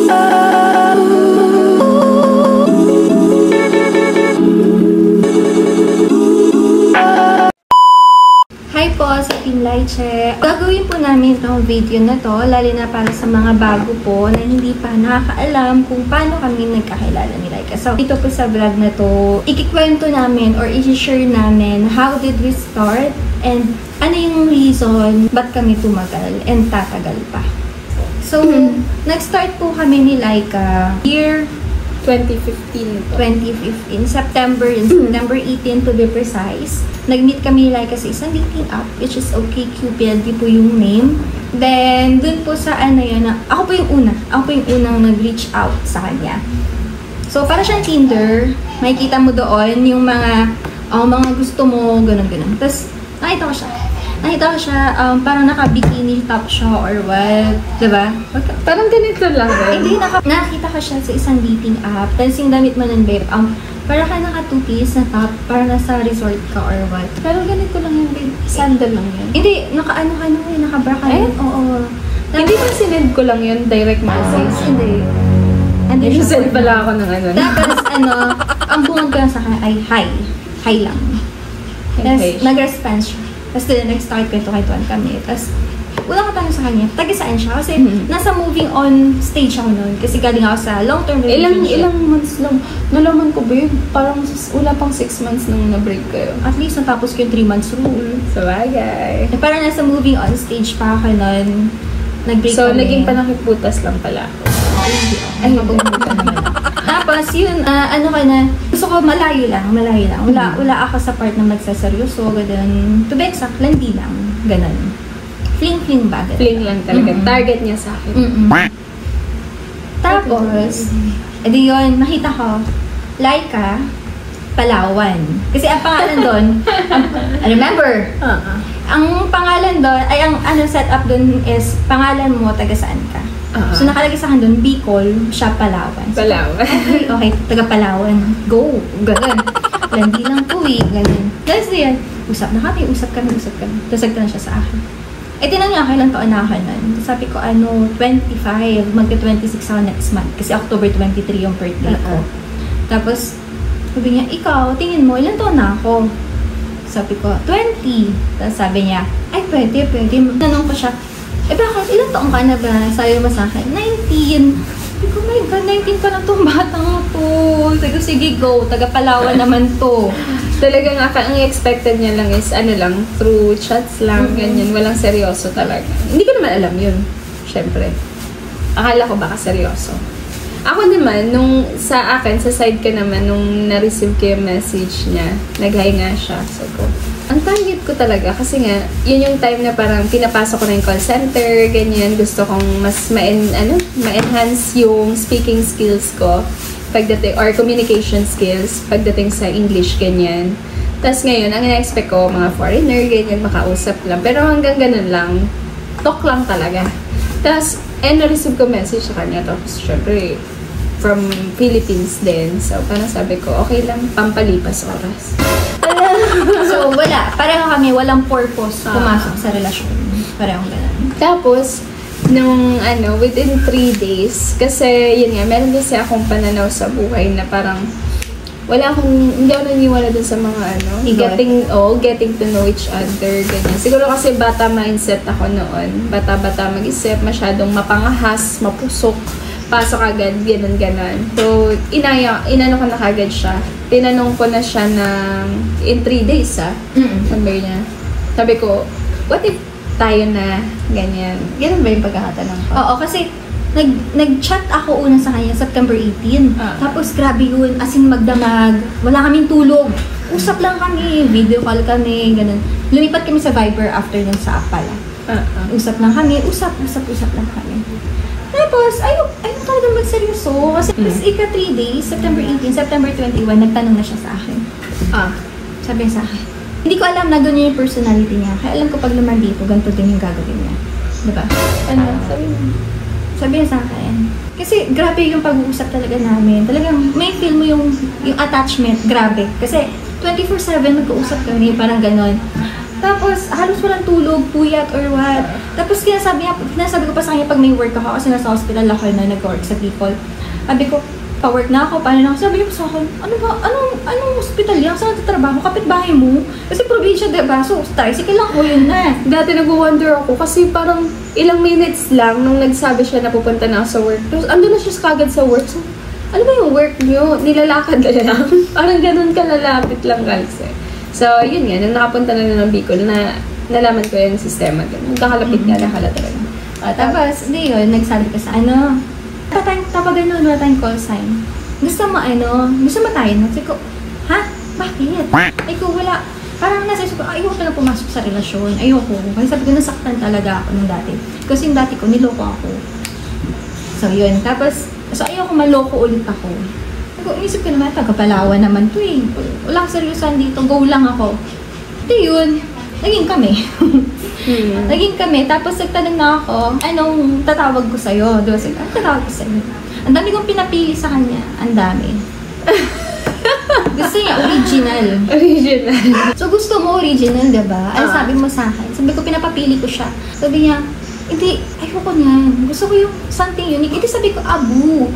Hi po sa Team Lyche. Gagawin po namin itong video na to, lalo na para sa mga bago po na hindi pa nakakaalam kung paano kami nagkakilala ni Laika. So, dito po sa vlog na to, ikikwento namin or i-share namin how did we start and ano yung reason ba't kami tumagal and tatagal pa. So, nag-start po kami ni Laika year 2015. September 18 to be precise. Nag-meet kami like sa isang dating app, which is OkCupid, di po yung name. Then, dun po sa ano yun, ako po yung unang nag-reach out sa kanya. So, para siyang Tinder, makikita mo doon yung mga gusto mo, ganun-ganun. Tapos, nakita ko siya, parang naka-bikini top siya or what, diba? Parang ganito lang eh. Hindi, nakita ko siya sa isang dating app. Tapos yung damit mo nun, babe, parang ka naka-two-piece na top, parang nasa resort ka or what. Pero ganito lang yung babe. Sandal lang yun. Hindi, naka-bra ka yun. Oo. Hindi ba sinend ko lang yun, direct message? Hindi. Hindi siya. Send pala ako ng ano. Tapos ang bungad ko lang sa kanya ay hi. Hi lang. Tapos nag-response siya. Tapos nag-start kwentuhan kami. Tapos, wala ka tanong sa kanya, taga saan siya? Kasi nasa moving on stage ako noon. Kasi galing ako sa long-term relationship. Ilang months lang. Nalaman ko ba yun? Parang wala pang 6 months nung na-break kayo. At least natapos ko yung 3 months rule. Sabagay. Parang nasa moving on stage pa ako noon. Nag-break so, kami. naging panakiputas lang pala ako. Ay, mabungbutan naman. Tapos, yun, gusto ko malayo lang. Wala ako sa part na magsaseryoso, ganun. To be exact, landi lang, ganun. Fling ba? Ganun. Fling lang talaga. Target niya sa akin. Tapos, edi yun, nakita ko, Laika, Palawan. Kasi ang pangalan doon, remember, ang pangalan doon, ay ang setup doon is, pangalan mo, taga saan ka. So, nakalagay sa akin doon, Bicol, siya Palawan. So, Palawan. okay, taga Palawan. Go! Ganun. Landi lang po eh. Ganun. Tapos yan, usap kami. Tapos nagtanong siya sa akin. Tinanong niya, kailan taon na ako nun? Sabi ko, 25. Magka-26 ako next month. Kasi October 23 yung birthday ko. Tapos, sabi niya, ikaw, tingin mo, ilan taon na ako? Sabi ko, 20. Tapos sabi niya, ay, pwede. Tanong ko siya, bakit? Ilang taong ka na ba? Sabi mo sa akin, 19. Sabi ko, my God, 19 pa na itong batang to. Sabi ko, sige, go. Taga Palawan naman to. Talagang ang expected niya lang is, through chats lang, ganyan. Walang seryoso talaga. Hindi ko naman alam yun. Syempre. Akala ko baka seryoso. Ako naman, sa side ko naman, nung na-receive ko yung message niya, nag-hi nga siya. So, ang target ko talaga, kasi nga, yun yung time na parang pinapasok ko na yung call center, ganyan. Gusto kong mas ma-enhance yung speaking skills ko, pagdating, or communication skills, pagdating sa English, ganyan. Tapos ngayon, ang ina-expect ko, mga foreigner, ganyan, makausap lang. Pero hanggang ganun lang, talk lang talaga. Tapos, na-receive ko message sa kanya. Tapos, syempre, from Philippines din. So, parang sabi ko, okay lang, pampalipas oras. So, wala. Pareho kami, walang purpose pumasok sa relasyon. Parehong ganun. Tapos, within 3 days, kasi, yun nga, meron din siya akong pananaw sa buhay na parang, hindi ako naniniwala dun sa mga getting to know each other, ganyan. Siguro kasi bata mindset ako noon. Bata-bata mag-isip, masyadong mapangahas, mapusok, pasok agad, ganun. So, inano ko na kagad siya. Tinanong ko na siya in 3 days, Sabi niya. Sabi ko, what if tayo na, ganyan. Ganun ba yung pagkakatanong ko? Oo, kasi nag-chat ako una sa kanya September 18. Tapos grabe yun, as in magdamag. Wala kaming tulog. Usap lang kami, video call kami, ganun. Lumipat kami sa Viber after nun sa app pala. Usap lang kami, usap lang kami. Tapos, ayaw talaga magseryoso. Kasi ika 3 days, September 18, September 21, nagtanong na siya sa akin. Sabi niya sa akin, hindi ko alam na doon yung personality niya. Kaya alam ko pag naman dito, ganito din yung gagawin niya. Diba? Sabi niya sa akin. Kasi grabe yung pag-uusap talaga namin. Talagang may feel mo yung attachment. Grabe. Kasi 24/7 nag-uusap kami, parang ganon. Tapos, halos walang tulog, puyat or what. Tapos, sinasabi ko pa sa kanya pag may work ako, kasi nasa hospital ako na nag-work sa Bicol. Sabi ko, pa-work na ako, paano na ako? Sabi niya sa akin, ano ba? Anong hospital yan? Saan nagtatrabaho? Kapit-bahay mo? Kasi probinsya, diba? So, tricycle lang ko, yun na. Dati nag-wonder ako kasi parang ilang minutes lang nung nagsabi siya na pupunta na ako sa work. Tapos andun na siya kagad sa work. So, ano ba yung work niyo? Nilalakad na lang. Parang ganun kalalapit lang kasi. So, yun nga, nung nakapunta na ng Bicol, na nalaman ko yung sistema doon. Kakalapit nga na halata rin. Tapos, di yun, nagsabi ko sa tapagan nun, wala tayong call sign. Gusto mo tayo? Sabi ko, ha? Bakit? Ay ko, wala. Parang nasa isip ko, ayoko na pumasok sa relasyon. Ayoko. Kasi sabi ko, nasaktan talaga ako nung dati. Kasi yung dati ko, niloko ako. So, yun. Tapos, ayoko maloko ulit ako. Inisip ko naman, taga-Palawan naman to eh. Walang seryosan dito, go lang ako. Ito yun, naging kami. Naging kami, tapos nagtanong na ako, anong tatawag ko sa'yo? Diba, anong tatawag ko sa'yo? Ang dami kong pinapili sa kanya, ang dami. Gusto niya, original. So, gusto mo original, diba? Ano sabi mo sa akin? Sabi ko, pinapapili ko siya. Sabi niya, hindi, ayoko niyan. Gusto ko yung something unique. Hindi sabi ko, Abu.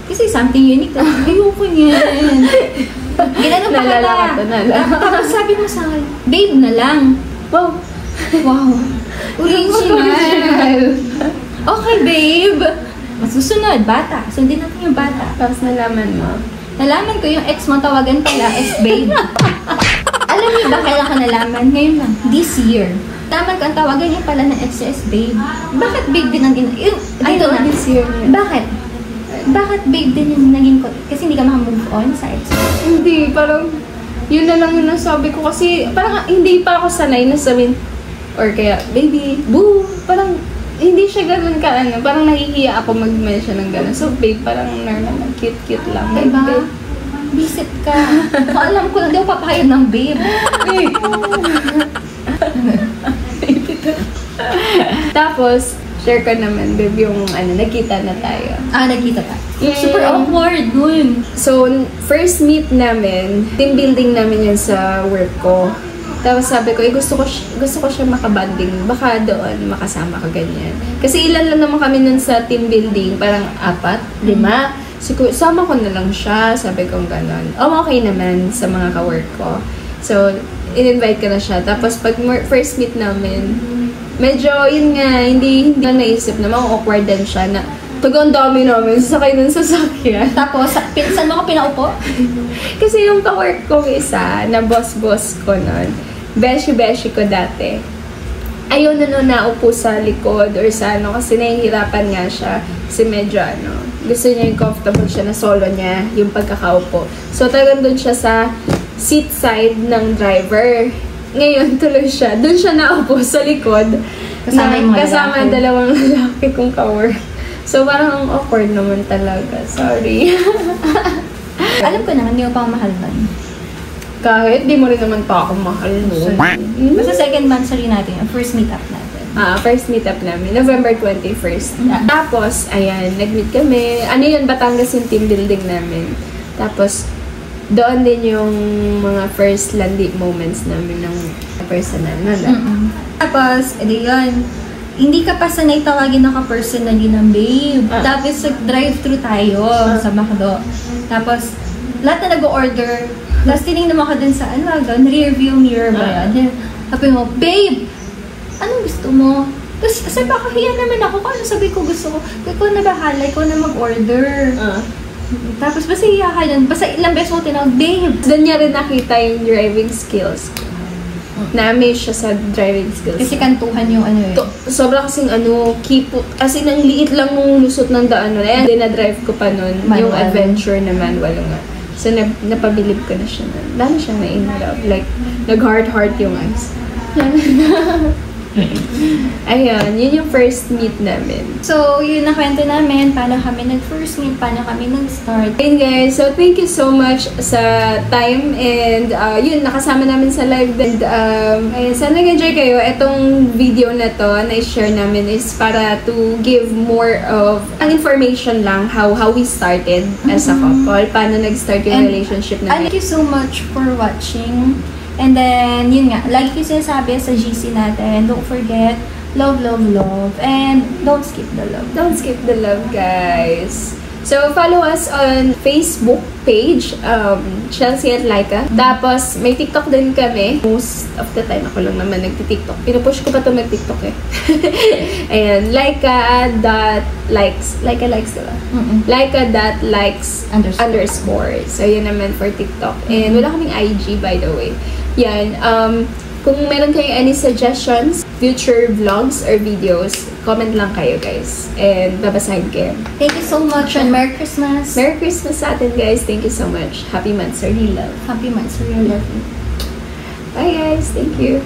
Kasi something unique. Ayoko niyan. Ginano pa kita. Tapos sabi mo sa akin, babe na lang. Wow. Original. Okay, babe. Masusunod, bata. Sundin natin yung bata. Tapos nalaman mo? Nalaman ko yung ex mo tawagan pala as babe. Alam niyo ba kailan ka nalaman? Ngayon lang. This year. Taman ko ang tawagan niya pala ng ex babe. Bakit babe din ang ginagawa? Dito na. This year. Bakit babe din yung naging ko? Kasi hindi ka maka-move on sa ex. Hindi, parang yun na lang yung nasabi ko kasi parang hindi pa ako sanay na sabihin or kaya baby, boo, parang hindi siya ganun ka parang nahihiya ako mag-mention ng ganun. So babe, parang normal, cute lang. Diba? Visit ka. Alam ko lang, di ako papayag ng babe. Tapos, share ko naman, babe, yung nakita na tayo. Nakita ka. Super awkward nun. So, first meet namin, team building namin yun sa work ko. Tapos sabi ko, gusto ko siya makabanding. Baka doon, makasama ka ganyan. Kasi ilan lang naman kami nun sa team building, parang 4, 5. So, sama ko na lang siya, sabi ko gano'n. Okay naman sa mga ka-work ko. So, in-invite ko na siya. Tapos pag first meet namin, medyo, yun nga, hindi na naisip na awkward din siya na pag ang dami namin, sasakay nun sa sasakyan. Tapos, saan mo ka pinaupo? Kasi yung ka-work ko isa, na boss-boss ko nun, beshi-beshi ko dati. Ayaw na nun naupo sa likod or sa kasi nahihirapan nga siya. Kasi medyo gusto niya yung comfortable siya na solo niya, yung pagkakaupo. So, talagang dun siya sa seat side ng driver. Ngayon, tuloy siya. Dun siya naupo sa likod. Kasama yung dalawang lalaki kong ka-work. So, parang awkward naman talaga. Sorry. Alam ko naman, hindi mo pa mahal nun. Kahit, di mo rin naman pa ako mahal nun. Basta second monthsary natin, yung first meet-up natin. First meet-up namin, November 21st. Tapos, ayan, nag-meet kami. Yun, Batangas yung team building namin. Tapos, doon din yung mga first landi moments namin ng personal. Tapos, edi yun. Hindi ka pa sanay tawagin na ka-personally ng babe. Tapos, drive-thru tayo sa McDo. Tapos, lahat na nag-order. Tapos, tinignan mo ka dun sa, rear-view mirror ba yan? Sabi mo, babe! Anong gusto mo? Tapos, kasi pakahiya naman ako. Kung ano sabi ko gusto ko? Ikaw na bahala, ikaw na mag-order. Tapos, basta hiya ka dun. Basta ilang beses mo tinawag, babe! Doon niya rin nakita yung driving skills ko. Na-amaze siya sa driving skills. Kasi kantuhan yung Sobra kasing as in, ang liit lang nung lusot ng daan nun. Ayan, dinadrive ko pa nun. Manual. Yung adventure na manual nga. So, napabilib ko na siya nun. Dami siyang na-in-love. Like, nag-heart-heart yung eyes. Ayun, yun yung first meet namin. So, yun nakwento namin, paano kami nag-first meet, paano kami nag-start. Ayun guys, so thank you so much sa time and yun, nakasama namin sa live and ayun, sana nag-enjoy kayo. Itong video na to na i-share namin is para to give more of ang information lang how we started as a couple, paano nag-start yung relationship namin. Thank you so much for watching. And then, yun nga, lagi ko sinasabi sa GC natin, don't forget, love, love, love. And don't skip the love. Don't skip the love, guys. So, follow us on Facebook page, Chelsea at Laika. Tapos, may TikTok din kami. Most of the time, ako lang naman nagti-TikTok. Pinupush ko pa ito mag-TikTok eh. Ayan, Laika.likes. Laika likes, diba? Laika.likes _ So, yun naman for TikTok. And wala kaming IG, by the way. Yan. Kung meron kayong any suggestions, future vlogs or videos, comment lang kayo, guys. And babasahin kayo. Thank you so much and Merry Christmas. Merry Christmas sa atin, guys. Thank you so much. Happy Mansuri Love. Happy Mansuri Love. Bye, guys. Thank you.